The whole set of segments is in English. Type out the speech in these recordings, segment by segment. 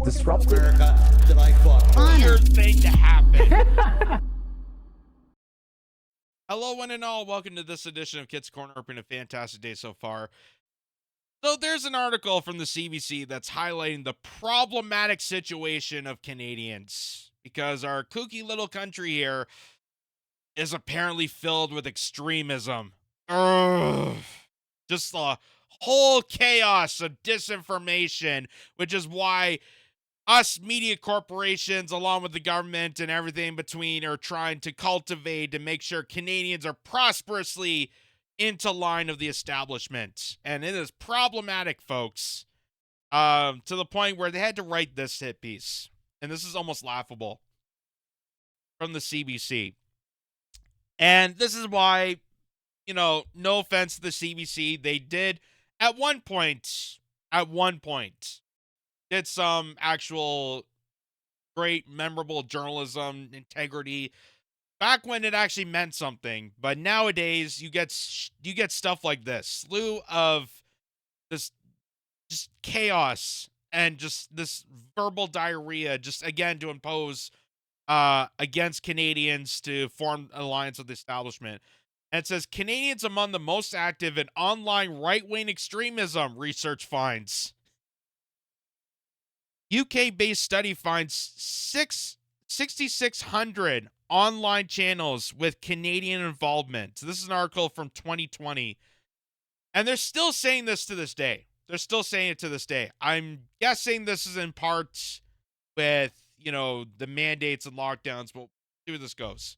disruptive. America that I fought for. Weird thing to happen. Hello, one and all. Welcome to this edition of Kitz Corner. Been a fantastic day so far. So there's an article from the CBC that's highlighting the problematic situation of Canadians because our kooky little country here is apparently filled with extremism. Ugh. Just a whole chaos of disinformation, which is why us media corporations, along with the government and everything in between, are trying to cultivate and make sure Canadians are prosperously into line of the establishment. And it is problematic, folks, to the point where they had to write this hit piece. And this is almost laughable from the CBC. And this is why, no offense to the CBC, they did at one point, did some actual great, memorable journalism integrity back when it actually meant something. But nowadays, you get stuff like this, slew of this just chaos and just this verbal diarrhea, just again to impose against Canadians to form an alliance with the establishment. And it says Canadians among the most active in online right-wing extremism, research finds. UK-based study finds 6,600 online channels with Canadian involvement. So this is an article from 2020. And they're still saying this to this day. They're still saying it to this day. I'm guessing this is in part with, the mandates and lockdowns, but we'll see where this goes.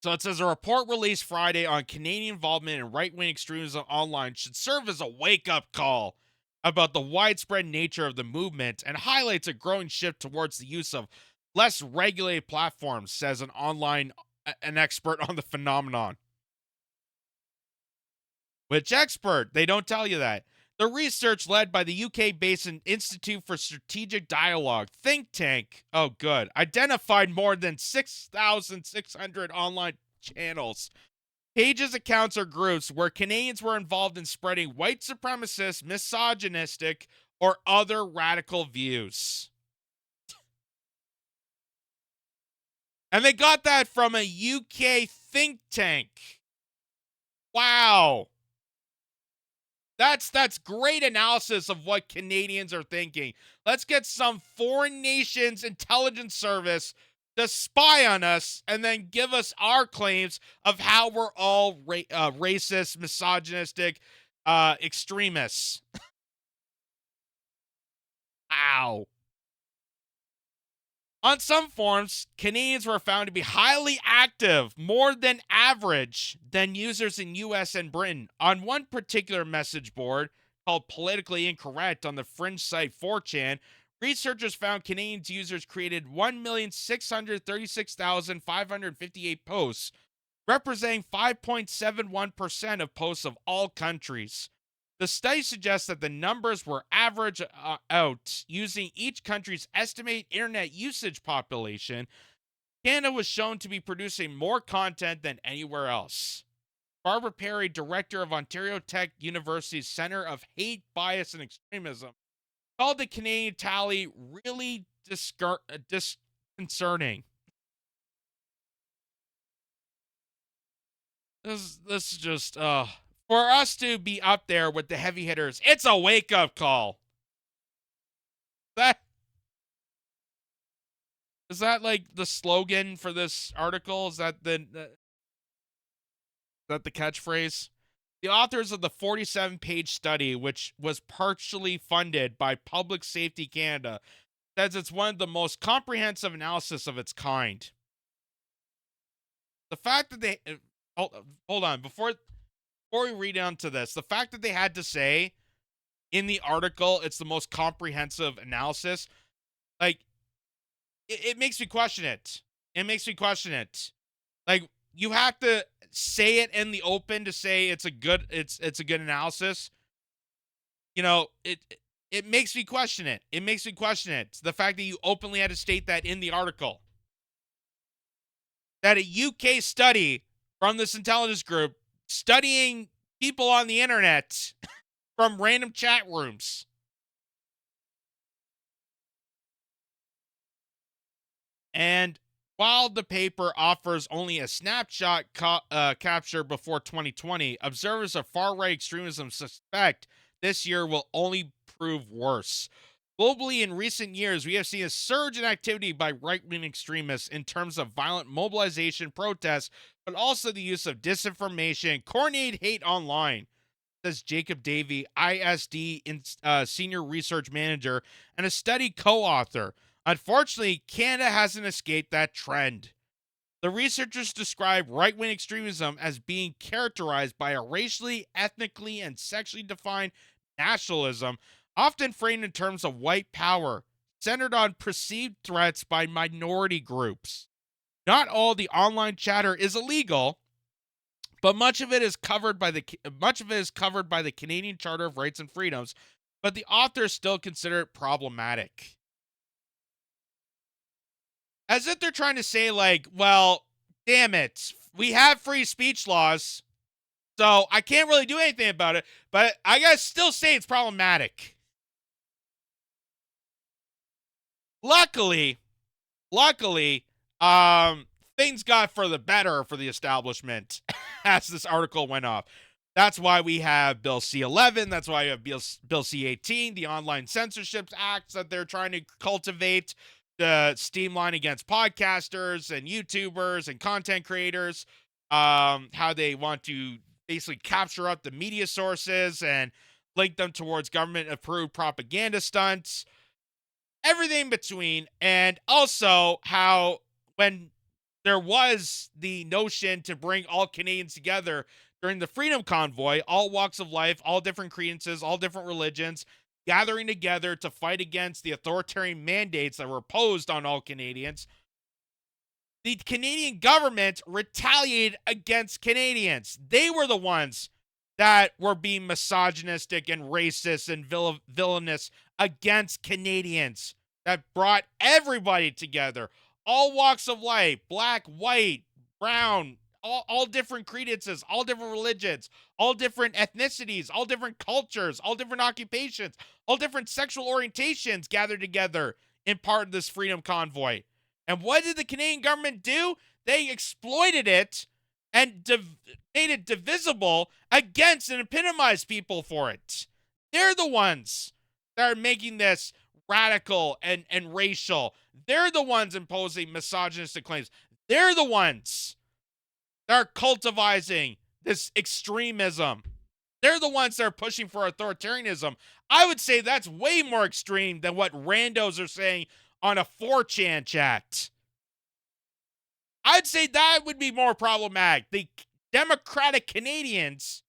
So it says a report released Friday on Canadian involvement in right-wing extremism online should serve as a wake-up call about the widespread nature of the movement and highlights a growing shift towards the use of less regulated platforms, says an expert on the phenomenon. Which expert? They don't tell you that. The research led by the UK-based Institute for Strategic Dialogue think tank, identified more than 6,600 online channels, pages, accounts, or groups where Canadians were involved in spreading white supremacist, misogynistic, or other radical views. And they got that from a UK think tank. Wow. That's great analysis of what Canadians are thinking. Let's get some foreign nations intelligence service to spy on us and then give us our claims of how we're all racist, misogynistic, extremists. Ow. On some forums, Canadians were found to be highly active, more than average, than users in US and Britain. On one particular message board, called Politically Incorrect on the fringe site 4chan, researchers found Canadian users created 1,636,558 posts, representing 5.71% of posts of all countries. The study suggests that the numbers were averaged out using each country's estimated internet usage population. Canada was shown to be producing more content than anywhere else. Barbara Perry, director of Ontario Tech University's Centre of Hate, Bias, and Extremism, called the Canadian tally really disconcerting. This is just, for us to be up there with the heavy hitters, it's a wake-up call. Is that like the slogan for this article? Is that the catchphrase? The authors of the 47-page study, which was partially funded by Public Safety Canada, says it's one of the most comprehensive analysis of its kind. The fact that they... hold on. Before we read on to this, the fact that they had to say in the article it's the most comprehensive analysis, like, it makes me question it. It makes me question it. Like, you have to say it in the open to say it's a good analysis. It makes me question it. It makes me question it. The fact that you openly had to state that in the article. That a UK study from this intelligence group studying people on the internet from random chat rooms And while the paper offers only a snapshot capture before 2020, observers of far right extremism suspect this year will only prove worse. Globally, in recent years, we have seen a surge in activity by right wing extremists in terms of violent mobilization, protests, but also the use of disinformation and coordinated hate online, says Jacob Davey, senior research manager and a study co author. Unfortunately, Canada hasn't escaped that trend. The researchers describe right wing extremism as being characterized by a racially, ethnically, and sexually defined nationalism, often framed in terms of white power, centered on perceived threats by minority groups. Not all the online chatter is illegal, but much of it is covered by the Canadian Charter of Rights and Freedoms, but the authors still consider it problematic. As if they're trying to say, like, well, damn it, we have free speech laws, so I can't really do anything about it, but I gotta still say it's problematic. Luckily, luckily, things got for the better for the establishment as this article went off. That's why we have Bill C-11. That's why you have Bill C-18, the Online Censorship Acts that they're trying to cultivate, the streamline against podcasters and YouTubers and content creators, how they want to basically capture up the media sources and link them towards government-approved propaganda stunts, everything in between, and also how when there was the notion to bring all Canadians together during the Freedom Convoy, all walks of life, all different credences, all different religions, gathering together to fight against the authoritarian mandates that were imposed on all Canadians, the Canadian government retaliated against Canadians. They were the ones that were being misogynistic and racist and villainous against Canadians, that brought everybody together, all walks of life, black, white, brown, all different credences, all different religions, all different ethnicities, all different cultures, all different occupations, all different sexual orientations gathered together in part of this freedom convoy. And what did the Canadian government do? They exploited it and made it divisible against and epitomized people for it. They're the ones that are making this radical and racial. They're the ones imposing misogynistic claims. They're the ones that are cultivating this extremism. They're the ones that are pushing for authoritarianism. I would say that's way more extreme than what randos are saying on a 4chan chat. I'd say that would be more problematic. The democratic Canadians,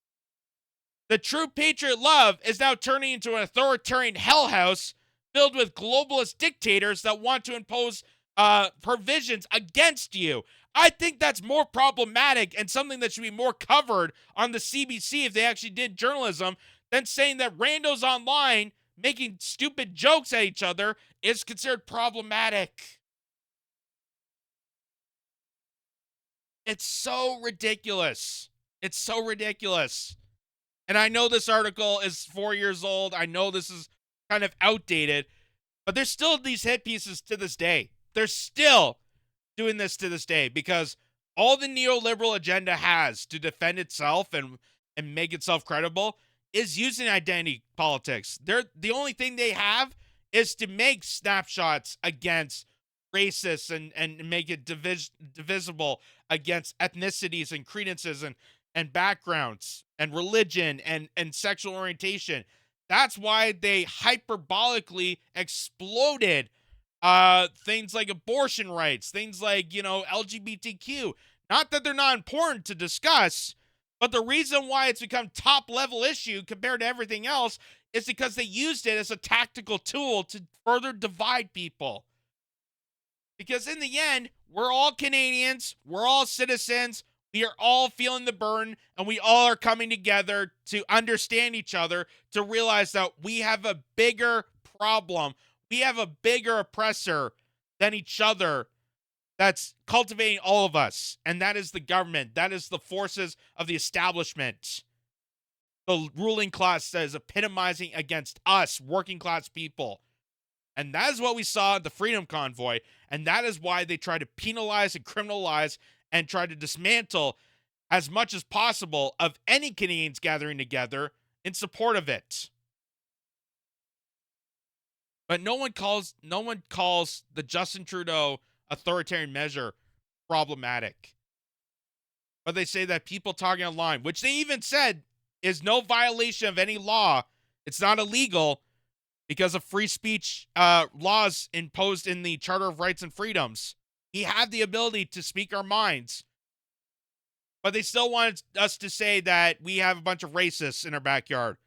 the true patriot love, is now turning into an authoritarian hellhouse filled with globalist dictators that want to impose provisions against you. I think that's more problematic and something that should be more covered on the CBC if they actually did journalism than saying that randos online making stupid jokes at each other is considered problematic. It's so ridiculous. It's so ridiculous. And I know this article is 4 years old. I know this is kind of outdated, but there's still these hit pieces to this day. They're still doing this to this day because all the neoliberal agenda has to defend itself and make itself credible is using identity politics. The only thing they have is to make snapshots against racists and make it divisible against ethnicities and credences and backgrounds and religion and sexual orientation. That's why they hyperbolically exploded things like abortion rights, things like, LGBTQ. Not that they're not important to discuss, but the reason why it's become top level issue compared to everything else is because they used it as a tactical tool to further divide people. Because in the end, we're all Canadians, we're all citizens, we are all feeling the burn, and we all are coming together to understand each other, to realize that we have a bigger problem. We have a bigger oppressor than each other that's cultivating all of us, and that is the government. That is the forces of the establishment. The ruling class that is epitomizing against us, working class people. And that is what we saw at the Freedom Convoy. And that is why they try to penalize and criminalize and try to dismantle as much as possible of any Canadians gathering together in support of it. But no one calls the Justin Trudeau authoritarian measure problematic. But they say that people talking online, which they even said is no violation of any law, it's not illegal because of free speech laws imposed in the Charter of Rights and Freedoms. We have the ability to speak our minds. But they still want us to say that we have a bunch of racists in our backyard,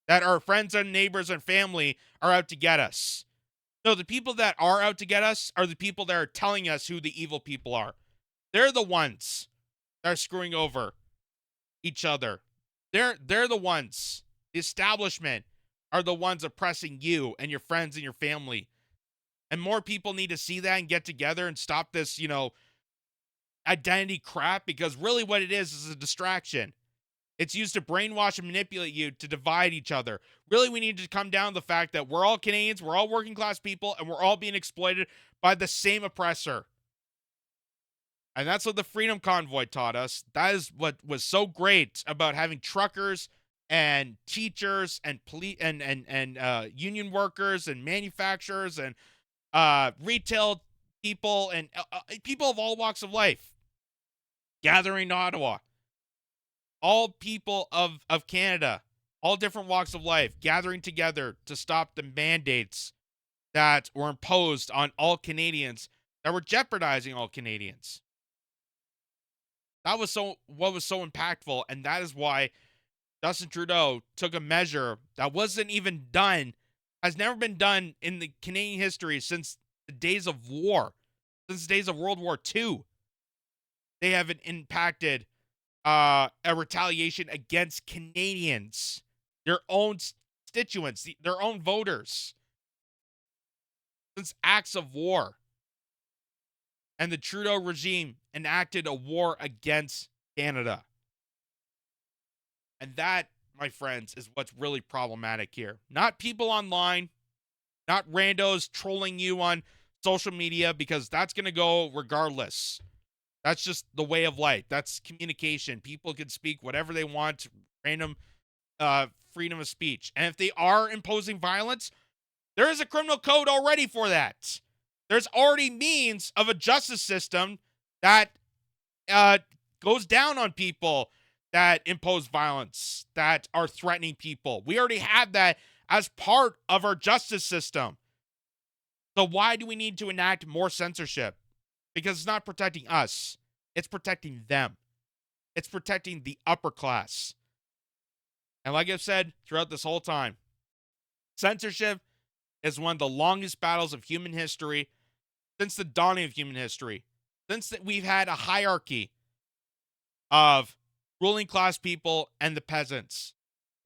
that our friends and neighbors and family are out to get us. No, the people that are out to get us are the people that are telling us who the evil people are. They're the ones that are screwing over each other. They're the ones. The establishment are the ones oppressing you and your friends and your family. And more people need to see that and get together and stop this, identity crap, because really what it is a distraction. It's used to brainwash and manipulate you to divide each other. Really, we need to come down to the fact that we're all Canadians, we're all working class people, and we're all being exploited by the same oppressor. And that's what the Freedom Convoy taught us. That is what was so great about having truckers and teachers and police and union workers and manufacturers and retail people and people of all walks of life gathering in Ottawa. All people of Canada, all different walks of life, gathering together to stop the mandates that were imposed on all Canadians that were jeopardizing all Canadians. That was what was so impactful, and that is why Justin Trudeau took a measure that wasn't even done, has never been done in the Canadian history since the days of war, since the days of World War II. They haven't impacted a retaliation against Canadians, their own constituents, their own voters, since acts of war. And the Trudeau regime enacted a war against Canada. And that, my friends, is what's really problematic here. Not people online, not randos trolling you on social media, because that's going to go regardless. That's just the way of life. That's communication. People can speak whatever they want, random freedom of speech. And if they are imposing violence, there is a criminal code already for that. There's already means of a justice system that goes down on people that impose violence, that are threatening people. We already have that as part of our justice system. So why do we need to enact more censorship? Because it's not protecting us. It's protecting them. It's protecting the upper class. And like I've said throughout this whole time, censorship is one of the longest battles of human history since the dawning of human history. Since we've had a hierarchy of ruling class people and the peasants.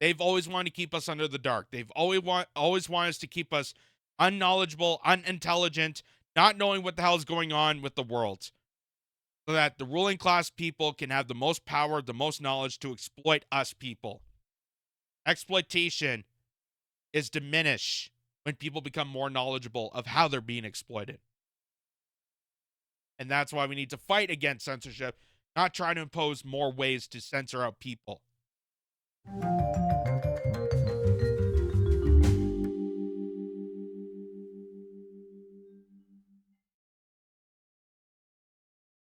They've always wanted to keep us under the dark. They've always wanted us to keep us unknowledgeable, unintelligent, not knowing what the hell is going on with the world. So that the ruling class people can have the most power, the most knowledge to exploit us people. Exploitation is diminished when people become more knowledgeable of how they're being exploited. And that's why we need to fight against censorship, not try to impose more ways to censor out people.